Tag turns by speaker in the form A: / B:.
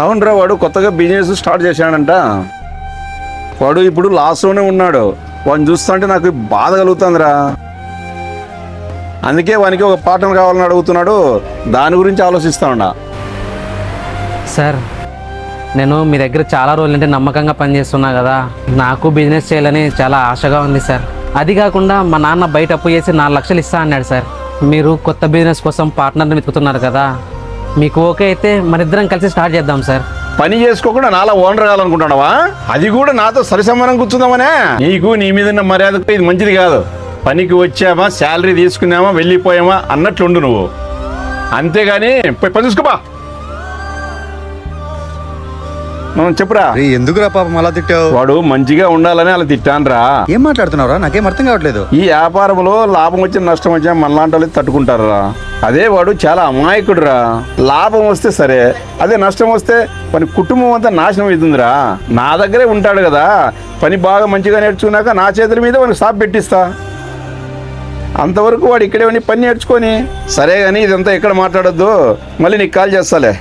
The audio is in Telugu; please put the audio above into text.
A: అవునరా, వాడు కొత్తగా బిజినెస్ స్టార్ట్ చేశాడంట. వాడు ఇప్పుడు లాస్లోనే ఉన్నాడు. వాడిని చూస్తుంటే నాకు బాధ కలుగుతుందిరా. అందుకే వానికి ఒక పార్ట్నర్ కావాలని అడుగుతున్నాడు. దాని గురించి ఆలోచిస్తా ఉన్నా.
B: సార్, నేను మీ దగ్గర చాలా రోజుల నుండి నమ్మకంగా పనిచేస్తున్నా కదా, నాకు బిజినెస్ చేయాలని చాలా ఆశగా ఉంది సార్. అది కాకుండా మా నాన్న బయట అప్పు చేసి 4 లక్షలు ఇస్తా అన్నాడు సార్. మీరు కొత్త బిజినెస్ కోసం పార్ట్నర్ని వెతుకుతున్నారు కదా, మీకు ఓకే అయితే మనిద్దరం కలిసి స్టార్ట్ చేద్దాం సార్.
A: పని చేసుకోకుండా నాలా ఓనర్ కావాలనుకుంటున్నావా? అది కూడా నాతో సరిసమానం కూర్చుందామనే. నీకు నీ మీద ఉన్న మర్యాదకు ఇది మంచిది కాదు. పనికి వచ్చామా, శాలరీ తీసుకున్నామా, వెళ్ళిపోయామా అన్నట్లుండు నువ్వు. అంతేగాని పని చూసుకోపా. చెప్పురా.
C: ఎందుకురా పాపం అలా తిట్టావు?
A: వాడు మంచిగా ఉండాలని అలా తిట్టానురా.
C: ఏం మాట్లాడుతున్నావురా? నాకేం అర్థం కావట్లేదు.
A: ఈ వ్యాపారంలో లాభం వచ్చిన నష్టం వచ్చినా మనలాంటి వాళ్ళు తట్టుకుంటారా. అదే వాడు చాలా అమాయకుడురా. లాభం వస్తే సరే, అదే నష్టం వస్తే పని కుటుంబం అంతా నాశనం అవుతుందిరా. నా దగ్గరే ఉంటాడు కదా, పని బాగా మంచిగా నేర్చుకున్నాక నా చేతుల మీద వాడికి షాప్ పెట్టిస్తా. అంతవరకు వాడు ఇక్కడే ఉండి పని నేర్చుకొని. సరే కానీ ఇదంతా ఎక్కడ మాట్లాడొద్దు, మళ్ళీ నీకు కాల్ చేస్తాలే.